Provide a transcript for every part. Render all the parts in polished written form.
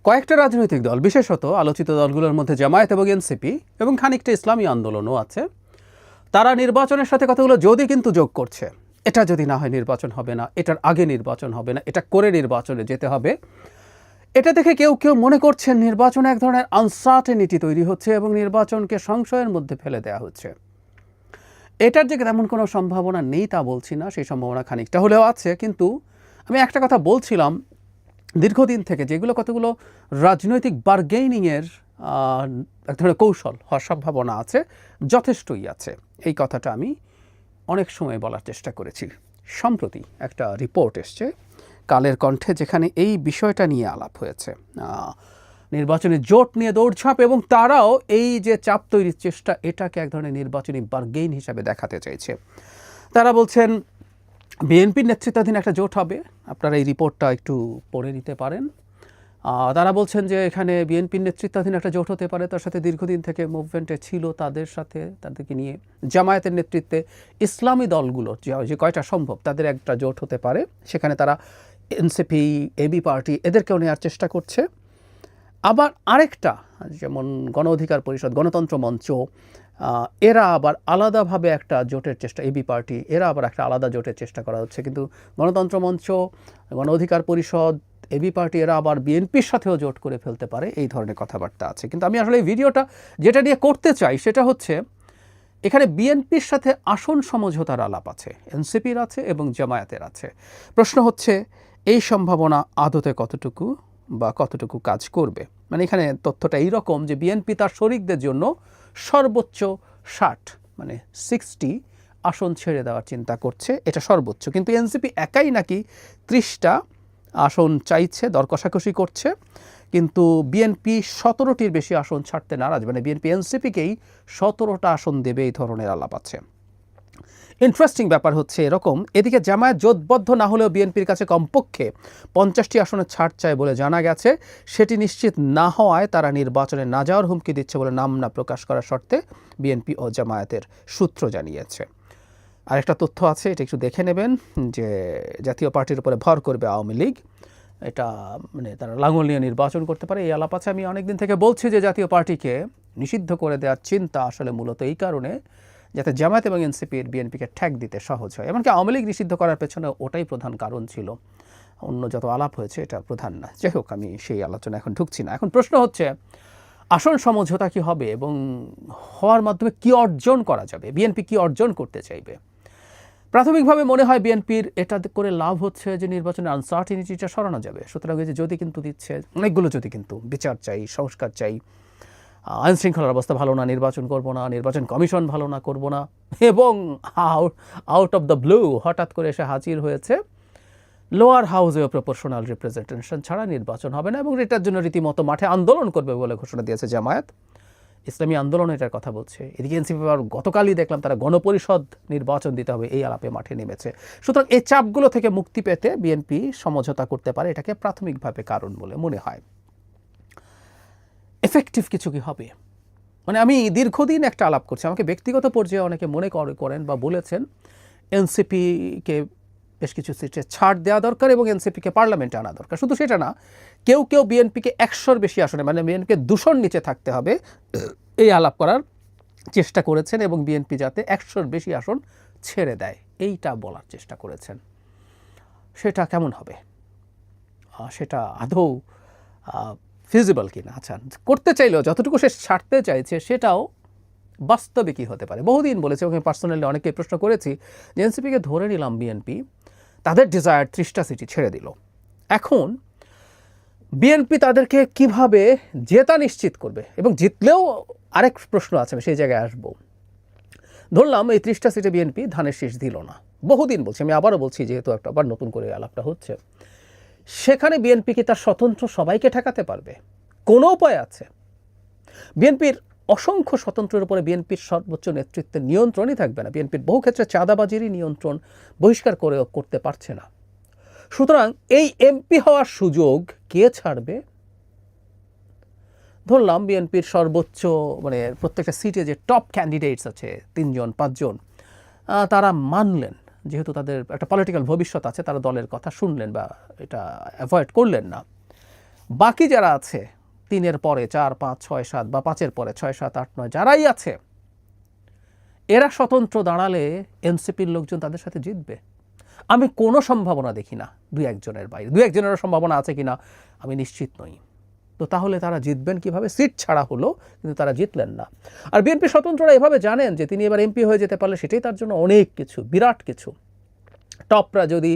কয়েকটা রাজনৈতিক দল, বিশেষত আলোচিত দলগুলোর মধ্যে জামায়াত এবং এনসিপি এবং খানিকটা ইসলামী আন্দোলনও আছে, তারা নির্বাচনের সাথে কতগুলো যদি কিন্তু যোগ করছে। এটা যদি না হয় নির্বাচন হবে না, এটার আগে নির্বাচন হবে না, এটা করে নির্বাচনে যেতে হবে। এটা দেখে কেউ কেউ মনে করছেন নির্বাচনে এক ধরনের আনসার্টেনিটি তৈরি হচ্ছে এবং নির্বাচনকে সংশয়ের মধ্যে ফেলে দেওয়া হচ্ছে। এটার যে তেমন কোনো সম্ভাবনা নেই তা বলছি না, সেই সম্ভাবনা খানিকটা হলেও আছে। কিন্তু আমি একটা কথা বলছিলাম, দীর্ঘদিন থেকে যেগুলো কতগুলো রাজনৈতিক বার্গেনিংয়ের এক ধরনের কৌশল হওয়ার সম্ভাবনা আছে, যথেষ্টই আছে, এই কথাটা আমি অনেক সময় বলার চেষ্টা করেছি। সম্প্রতি একটা রিপোর্ট এসছে কালের কণ্ঠে, যেখানে এই বিষয়টা নিয়ে আলাপ হয়েছে। নির্বাচনে জোট নিয়ে দৌড়ঝাঁপ এবং তারাও এই যে চাপ তৈরির চেষ্টা, এটাকে এক ধরনের নির্বাচনী বার্গেইন হিসাবে দেখাতে চাইছে। তারা বলছেন বিএনপির নেতৃত্বাধীন একটা জোট হবে। আপনারা এই রিপোর্টটা একটু পড়ে নিতে পারেন। তারা বলছেন যে এখানে বিএনপির নেতৃত্বাধীন একটা জোট হতে পারে, তার সাথে দীর্ঘদিন থেকে মুভমেন্টে ছিল তাদের সাথে, তাদেরকে নিয়ে জামায়াতের নেতৃত্বে ইসলামী দলগুলো যে কয়টা সম্ভব তাদের একটা জোট হতে পারে। সেখানে তারা এনসিপি, এবি পার্টি এদেরকেও নেওয়ার চেষ্টা করছে। আবার আরেকটা, যেমন গণ অধিকার পরিষদ, গণতন্ত্র মঞ্চ, এরা আবার আলাদাভাবে একটা জোটের চেষ্টা, এবি পার্টি এরা আবার একটা আলাদা জোটের চেষ্টা করা হচ্ছে। কিন্তু গণতন্ত্র মঞ্চ, গণ অধিকার পরিষদ, এবি পার্টি এরা আবার বিএনপির সাথেও জোট করে ফেলতে পারে, এই ধরনের কথাবার্তা আছে। কিন্তু আমি আসলে এই ভিডিওটা যেটা নিয়ে করতে চাই সেটা হচ্ছে, এখানে বিএনপির সাথে আসন সমঝোতার আলাপ আছে, এনসিপির আছে এবং জামায়াতের আছে। প্রশ্ন হচ্ছে এই সম্ভাবনা আদতে কতটুকু বা কতটুকু কাজ করবে। মানে এখানে তথ্যটা এইরকম যে বিএনপি তার শরিকদের জন্য সর্বোচ্চ 60 মানে 60 আসন ছেড়ে দেওয়ার চিন্তা করছে, এটা সর্বোচ্চ। কিন্তু এনসিপি একাই নাকি 30টা আসন চাইছে, দর কষাকষি করছে। কিন্তু বিএনপি 17টির বেশি আসন ছাড়তে নারাজ, মানে বিএনপি এনসিপিকেই 17টা আসন দেবে, এই ধরনের আলাপ আছে। ইন্টারেস্টিং ব্যাপার হচ্ছে এরকম, এদিকে জামায়াত জোটবদ্ধ না হলেও বিএনপির কাছে কমপক্ষে 50টি আসনের ছাড় চায় বলে জানা গেছে। সেটি নিশ্চিত না হওয়ায় তারা নির্বাচনে না যাওয়ার হুমকি দিচ্ছে বলে নাম না প্রকাশ করার শর্তে বিএনপি ও জামায়াতের সূত্র জানিয়েছে। আরেকটা তথ্য আছে, এটা একটু দেখে নেবেন, যে জাতীয় পার্টির উপরে ভর করবে আওয়ামী লীগ, এটা মানে তারা লাঙল নিয়ে নির্বাচন করতে পারে, এই আলাপ আছে। আমি অনেকদিন থেকে বলছি যে জাতীয় পার্টিকে নিষিদ্ধ করে দেওয়ার চিন্তা আসলে মূলত এই কারণে, যাতে জামায়াত এবং এনসিপির বিএনপিকে ঠ্যাক দিতে সহজ হয়। এমনকি আওয়ামী লীগ নিষিদ্ধ করার পেছনে ওটাই প্রধান কারণ ছিল, অন্য যত আলাপ হয়েছে এটা প্রধান না। যাই হোক, আমি সেই আলোচনা এখন ঢুকছি না। এখন প্রশ্ন হচ্ছে আসন সমঝোতা কি হবে এবং হওয়ার মাধ্যমে কি অর্জন করা যাবে, বিএনপি কি অর্জন করতে চাইবে। প্রাথমিকভাবে মনে হয় বিএনপির এটা করে লাভ হচ্ছে যে নির্বাচনের আনসার্টিনিটিটা সরানো যাবে। সুতরাং এই যে যদি কিন্তু দিচ্ছে, অনেকগুলো যদি কিন্তু, বিচার চাই, সংস্কার চাই, আইন শৃঙ্খলার অবস্থা ভালো না, নির্বাচন করব না, নির্বাচন কমিশন ভালো না, করব না, এবং আউট অফ দ্য ব্লু হঠাৎ করে এসে হাজির হয়েছে লোয়ার হাউসেও প্রপোর্শনাল রিপ্রেজেন্টেশন ছাড়া নির্বাচন হবে না, এবং এটার জন্য রীতিমতো মাঠে আন্দোলন করবে বলে ঘোষণা দিয়েছে জামায়াত। ইসলামী আন্দোলন এটার কথা বলছে। এদিকে এনসিপি গতকালই দেখলাম তারা গণপরিষদ নির্বাচন দিতে হবে, এই আলাপে মাঠে নেমেছে। সুতরাং এই চাপগুলো থেকে মুক্তি পেতে বিএনপি সমঝোতা করতে পারে, এটাকে প্রাথমিকভাবে কারণ বলে মনে হয়। এফেক্টিভ কিছু কি হবে, মানে আমি দীর্ঘদিন একটা আলাপ করছি, আমাকে ব্যক্তিগত পর্যায়ে অনেকে মনে করেন বা বলেছেন এনসিপিকে বেশ কিছু সিটে ছাড় দেওয়া দরকার এবং এনসিপিকে পার্লামেন্টে আনা দরকার। শুধু সেটা না, কেউ কেউ বিএনপিকে 100-র বেশি আসনে, মানে বিএনপিকে 200-র নিচে থাকতে হবে, এই আলাপ করার চেষ্টা করেছেন এবং বিএনপি যাতে 100-র বেশি আসন ছেড়ে দেয় এইটা বলার চেষ্টা করেছেন। সেটা কেমন হবে, সেটা আদৌ ফিজিবল কিনা। আচ্ছা, করতে চাইলেও যতটুকু সে ছাড়তে চাইছে সেটাও বাস্তবে কী হতে পারে। বহুদিন বলেছে, ওকে পার্সোনালি অনেকে প্রশ্ন করেছি যে এনসিপিকে ধরে নিলাম বিএনপি তাদের ডিজায়ার 30টা সিটি ছেড়ে দিল, এখন বিএনপি তাদেরকে কিভাবে জেতা নিশ্চিত করবে, এবং জিতলেও আরেক প্রশ্ন আছে, সেই জায়গায় আসবো। ধরলাম এই 30টা সিটে বিএনপি ধানের শীষ দিল না, বহুদিন বলছি, আমি আবারও বলছি যেহেতু একটা আবার নতুন করে আলাপটা হচ্ছে, সেখানে বিএনপি কি তার স্বতন্ত্র সবাইকে ঠেকাতে পারবে? কোনো উপায় আছে? বিএনপির অসংখ্য স্বতন্ত্রের উপরে বিএনপির সর্বোচ্চ নেতৃত্বের নিয়ন্ত্রণই থাকবে না। বিএনপির বহু ক্ষেত্রে চাঁদাবাজিরই নিয়ন্ত্রণ বহিষ্কার করেও করতে পারছে না। সুতরাং এই এমপি হওয়ার সুযোগ কে ছাড়বে? ধরলাম বিএনপির সর্বোচ্চ, মানে প্রত্যেকটা সিটে যে টপ ক্যান্ডিডেটস আছে 3জন 5জন, তারা মানলেন, যেহেতু তাদের একটা পলিটিক্যাল ভবিষ্যৎ আছে, তারা দলের কথা শুনলেন বা এটা অ্যাভয়েড করলেন না, বাকি যারা আছে 3-এর পরে 4, 5, 6, 7 বা 5-এর পরে 6, 7, 8, 9 যারাই আছে, এরা স্বতন্ত্র দাঁড়ালে এনসিপির লোকজন তাদের সাথে জিতবে। আমি কোনো সম্ভাবনা দেখি না 2-1 জনের বাইরে। 2-1 জনেরও সম্ভাবনা আছে কিনা আমি নিশ্চিত নই। তো তাহলে তারা জিতবেন কিভাবে? সিট ছাড়া হলো, কিন্তু তারা জিতলেন না। আর বিএনপি স্বতন্ত্ররা এভাবে জানেন যে তিনি এবার এমপি হয়ে যেতে পারলে সেটাই তার জন্য অনেক কিছু, বিরাট কিছু। টপরা যদি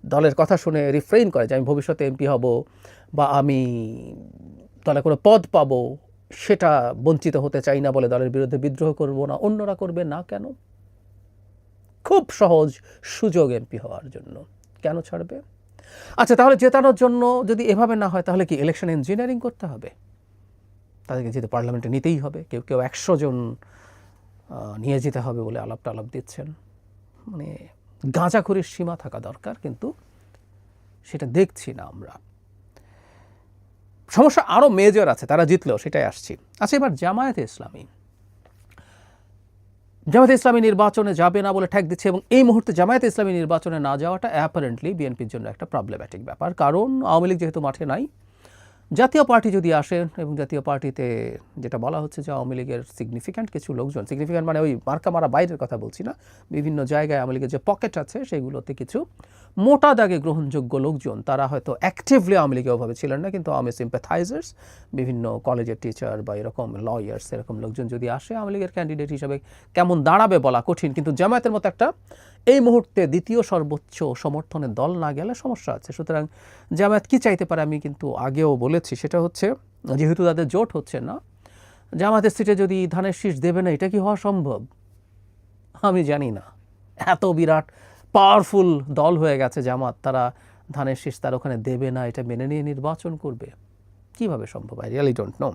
দলের কথা শুনে রিফ্রেইন করে যে আমি ভবিষ্যতে এমপি হব বা আমি দলে কোনো পদ পাবো, সেটা বঞ্চিত হতে চাই না বলে দলের বিরুদ্ধে বিদ্রোহ করব না, অন্যরা করবে না কেন? খুব সহজ সুযোগ এমপি হওয়ার জন্য, কেন ছাড়বে? আচ্ছা, তাহলে জেতানোর জন্য যদি এভাবে না হয় তাহলে কি ইলেকশন ইঞ্জিনিয়ারিং করতে হবে? তাদেরকে যেতে পার্লামেন্টে নিতেই হবে, কেউ কেউ 100 জন নিয়ে যেতে হবে বলে আলাপ দিচ্ছেন। মানে গাঁজাখুরির সীমা থাকা দরকার, কিন্তু সেটা দেখছি না আমরা। সমস্যা আরও মেজর আছে, তারা জিতলেও, সেটাই আসছি। আচ্ছা, এবার জামায়াতে ইসলামী নির্বাচনে যাবে না বলে ঠেক দিচ্ছে, এবং এই মুহূর্তে জামায়াতে ইসলামী নির্বাচনে না যাওয়াটা অ্যাপারেন্টলি বিএনপির জন্য একটা প্রবলেম্যাটিক ব্যাপার। কারণ আওয়ামী লীগ যেহেতু মাঠে নাই, জাতীয় পার্টি যদি আসেন, এবং জাতীয় পার্টিতে যেটা বলা হচ্ছে যে আওয়ামী লীগের সিগনিফিক্যান্ট কিছু লোকজন, সিগনিফিক্যান্ট মানে ওই মার্কা মারা বাইরের কথা বলছি না, বিভিন্ন জায়গায় আওয়ামী লীগের যে পকেট আছে সেগুলোতে কিছু মোটা দাগে গ্রহণযোগ্য লোকজন, তারা হয়তো অ্যাক্টিভলি আওয়ামী লীগে ওভাবে ছিলেন না, কিন্তু আওয়ামী সিম্প্যাথাইজার্স, বিভিন্ন কলেজের টিচার বা এরকম লয়ার্স, এরকম লোকজন যদি আসে আওয়ামী লীগের ক্যান্ডিডেট হিসাবে, কেমন দাঁড়াবে বলা কঠিন। কিন্তু জামায়াতের মতো একটা এই মুহূর্তে দ্বিতীয় সর্বোচ্চ সমর্থনের দল না গেলে সমস্যা আছে। সুতরাং জামায়াত কি চাইতে পারে আমি কিন্তু আগেও বলেছি, সেটা হচ্ছে যেহেতু তাদের জোট হচ্ছে না, জামায়াতের সিটে যদি ধানের শীষ দেবে না, এটা কি হওয়া সম্ভব? আমি জানি না। এত বিরাট পাওয়ারফুল দল হয়ে গেছে জামাত, তারা ধানের শীষ তার ওখানে দেবে না, এটা মেনে নিয়ে নির্বাচন করবে, কিভাবে সম্ভব? I really don't know.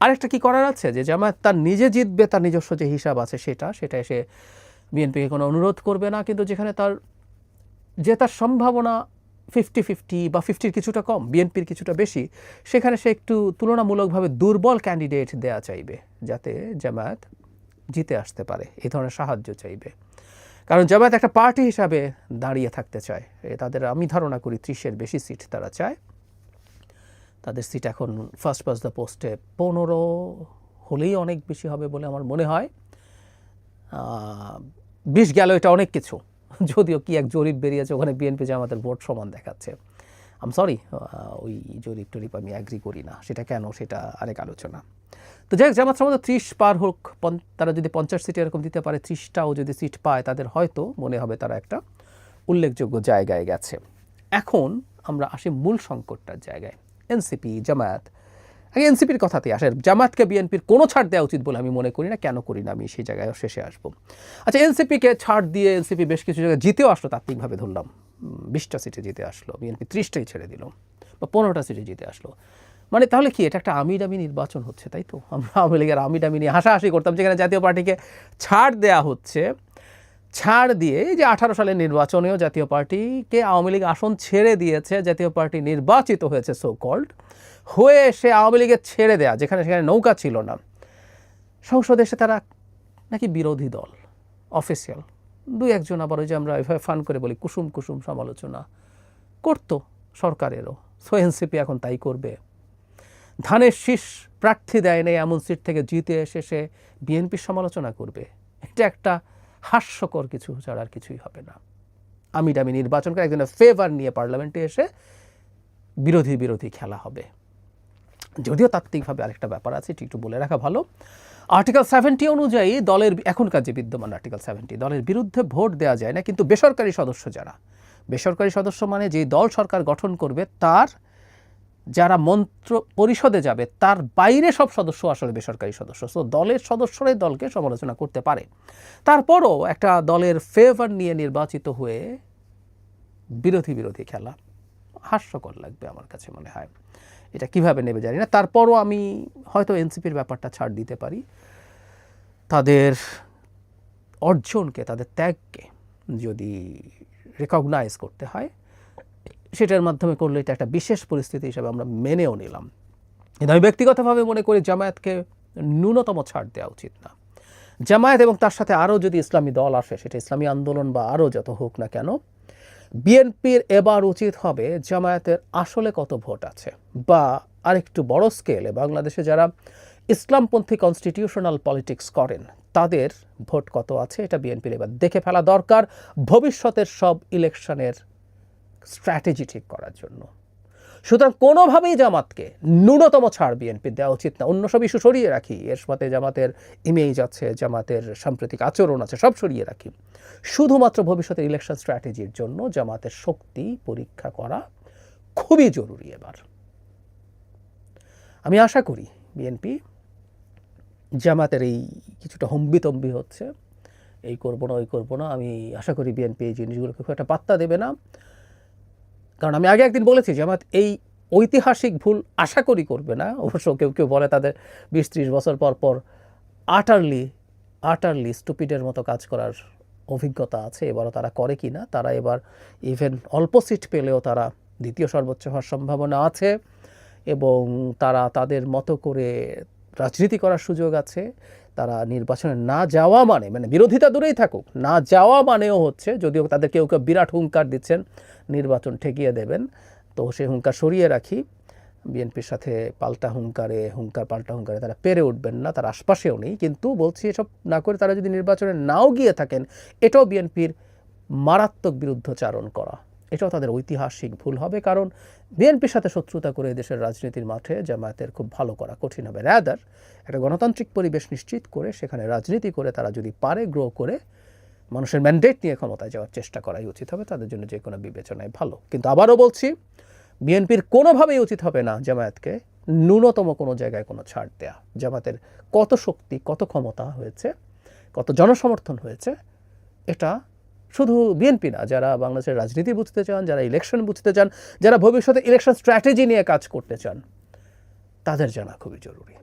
আরেকটা কি করার আছে যে জামায়াত তার নিজে জিতবে, তার নিজস্ব যে হিসাব আছে সেটা এসে বিএনপিকে কোনো অনুরোধ করবে না, কিন্তু যেখানে তার জেতার সম্ভাবনা 50-50 বা 50-র কিছুটা কম, বিএনপির কিছুটা বেশি, সেখানে সে একটু তুলনামূলকভাবে দুর্বল ক্যান্ডিডেট দেয়া চাইবে যাতে জামায়াত জিতে আসতে পারে, এই ধরনের সাহায্য চাইবে। কারণ জামায়াত একটা পার্টি হিসাবে দাঁড়িয়ে থাকতে চায়, তাদের আমি ধারণা করি 30-এর বেশি সিট তারা চায়। তাদের সিট এখন ফার্স্ট পাস দ্য পোস্টে 15 হলেই অনেক বেশি হবে বলে আমার মনে হয়। 20 গেল, এটা অনেক কিছু, যদিও কি এক জরিপ বেরিয়েছে ওখানে বিএনপি জামাতের ভোট সমান দেখাচ্ছে। আম সরি, ওই জরিপ টরিপ আমি অ্যাগ্রি করি না, সেটা কেন সেটা আরেক আলোচনা। তো যাই হোক, জামাত সম্ভবত 30 পার হোক, তারা যদি 50 সিটে এরকম দিতে পারে, 30টাও যদি সিট পায়, তাদের হয়তো মনে হবে তারা একটা উল্লেখযোগ্য জায়গায় গেছে। এখন আমরা আসি মূল সংকটটার জায়গায়, এনসিপি জামায়াত। আগে এনসিপির কথাতেই আসে। জামায়াতকে বিএনপির কোনো ছাড় দেওয়া উচিত বলে আমি মনে করি না, কেন করি না আমি সেই জায়গায় শেষে আসবো। আচ্ছা, এনসিপিকে ছাড় দিয়ে এনসিপি বেশ কিছু জায়গায় জিতেও আসলো, তাত্ত্বিকভাবে ধরলাম 20টা সিটে জিতে আসলো, বিএনপি 30টাই ছেড়ে দিল, বা 15টা সিটে জিতে আসলো। মানে তাহলে কি এটা একটা আমিডামি নির্বাচন হচ্ছে, তাই তো? আমরা আওয়ামী লীগের আমিডামি নিয়ে হাসাহাসি করতাম, যেখানে জাতীয় পার্টিকে ছাড় দেওয়া হচ্ছে। ছাড় দিয়ে যে 18 সালের নির্বাচনেও জাতীয় পার্টিকে আওয়ামী লীগ আসন ছেড়ে দিয়েছে, জাতীয় পার্টি নির্বাচিত হয়েছে সো কল্ড, হয়ে সে আওয়ামী লীগের ছেড়ে দেয়া, যেখানে সেখানে নৌকা ছিল না, সংসদে এসে তারা নাকি বিরোধী দল অফিসিয়াল, 2-1 আবার ওই যে আমরা এভাবে ফান করে বলি কুসুম কুসুম সমালোচনা করতো সরকারেরও। সো এনসিপি এখন তাই করবে। ধানের শীষ প্রার্থী দেয় নেই এমন সিট থেকে জিতে এসে সে বিএনপির সমালোচনা করবে, এটা একটা হাস্যকর কিছু ছাড়া আর কিছুই হবে না। আমিডামি নির্বাচন করে একজনের ফেভার নিয়ে পার্লামেন্টে এসে বিরোধী খেলা হবে। যদিও তাত্ত্বিকভাবে আরেকটা ব্যাপার আছে, একটু বলে রাখা ভালো। আর্টিকেল 70 অনুযায়ী দলের, এখনকার যে বিদ্যমান আর্টিকেল 70, দলের বিরুদ্ধে ভোট দেওয়া যায় না, কিন্তু বেসরকারি সদস্য যারা, বেসরকারি সদস্য মানে যেই দল সরকার গঠন করবে তার যারা মন্ত্র পরিষদে যাবে তার বাইরে সব সদস্য আসলে বেসরকারি সদস্য। সো দলের সদস্যরাই দলকে সমালোচনা করতে পারে। তারপরও একটা দলের ফেভার নিয়ে নির্বাচিত হয়ে বিরোধী খেলা হাস্যকর লাগবে আমার কাছে মনে হয়। এটা কিভাবে নেবে জানি না। তারপরও আমি হয়তো এনসিপির ব্যাপারটা ছাড় দিতে পারি। তাদের অর্জনকে, তাদের ত্যাগকে যদি রেকগনাইজ করতে হয়, সেটার মাধ্যমে করলে এটা একটা বিশেষ পরিস্থিতি হিসাবে আমরা মেনেও নিলাম। কিন্তু আমি ব্যক্তিগতভাবে মনে করি জামায়াতকে ন্যূনতম ছাড় দেওয়া উচিত না। জামায়াত এবং তার সাথে আরও যদি ইসলামী দল আসে, সেটা ইসলামী আন্দোলন বা আরও যত হোক না কেন, বিএনপির এবার উচিত হবে জামায়াতের আসলে কত ভোট আছে, বা আরেকটু বড় স্কেলে বাংলাদেশে যারা ইসলামপন্থী কনস্টিটিউশনাল পলিটিক্স করেন তাদের ভোট কত আছে, এটা বিএনপির এবার দেখে ফেলা দরকার ভবিষ্যতের সব ইলেকশনের স্ট্র্যাটেজি ঠিক করার জন্য। সুতরাং কোনোভাবেই জামাতকে ন্যূনতম ছাড় বিএনপি দেওয়া উচিত না। অন্য সব ইস্যু সরিয়ে রাখি, এর সাথে জামাতের ইমেজ আছে, জামাতের সাম্প্রতিক আচরণ আছে, সব সরিয়ে রাখি। শুধুমাত্র ভবিষ্যতের ইলেকশন স্ট্র্যাটেজির জন্য জামাতের শক্তি পরীক্ষা করা খুবই জরুরি এবার। আমি আশা করি বিএনপি জামাতের এই কিছুটা হম্বিতম্বি হচ্ছে, এই করবো না ওই করবো না, আমি আশা করি বিএনপি এই জিনিসগুলোকে খুব একটা পাত্তা দেবে না। কারণ আমি আগে একদিন বলেছি জামাত এই ঐতিহাসিক ভুল আশা করি করবে না। অবশ্য কেউ কেউ বলে তাদের 20-30 বছর পর পর আটারলি স্টুপিডের মতো কাজ করার অভিজ্ঞতা আছে, এবারও তারা করে কি না। তারা এবার ইভেন অল্প সিট পেলেও তারা দ্বিতীয় সর্বোচ্চ হওয়ার সম্ভাবনা আছে, এবং তারা তাদের মতো করে রাজনীতি করার সুযোগ আছে। তারা নির্বাচনে না যাওয়া মানে বিরোধিতা দূরেই থাকুক, না যাওয়া মানেও হচ্ছে, যদিও তাদের কেউ কেউ বিরাট হুঙ্কার দিচ্ছেন নির্বাচন ঠেকিয়ে দেবেন, তো সেই হুঙ্কার সরিয়ে রাখি। বিএনপির সাথে পাল্টা হুঙ্কারে তারা পেরে উঠবেন না, তার আশপাশেও নেই। কিন্তু বলছি এসব না করে তারা যদি নির্বাচনে নাও গিয়ে থাকেন, এটাও বিএনপির মারাত্মক বিরুদ্ধচারণ করা, এটাও তাদের ঐতিহাসিক ভুল হবে। কারণ বিএনপির সাথে শত্রুতা করে দেশের রাজনীতির মাঠে জামায়াতের খুব ভালো করা কঠিন হবে। রাদার একটা গণতান্ত্রিক পরিবেশ নিশ্চিত করে সেখানে রাজনীতি করে তারা যদি পারে গ্রো করে মানুষের ম্যান্ডেট নিয়ে ক্ষমতায় যাওয়ার চেষ্টা করাই উচিত হবে, তাদের জন্য যে কোনো বিবেচনায় ভালো। কিন্তু আবারও বলছি, বিএনপির কোনোভাবেই উচিত হবে না জামায়াতকে ন্যূনতম কোনো জায়গায় কোনো ছাড় দেয়া। জামায়াতের কত শক্তি, কত ক্ষমতা হয়েছে, কত জনসমর্থন হয়েছে, এটা শুধু বিএনপি না, যারা বাংলাদেশের রাজনীতি বুঝতে চান, যারা ইলেকশন বুঝতে চান, যারা ভবিষ্যতে ইলেকশন স্ট্র্যাটেজি নিয়ে কাজ করতে চান, তাদের জানা খুবই জরুরি।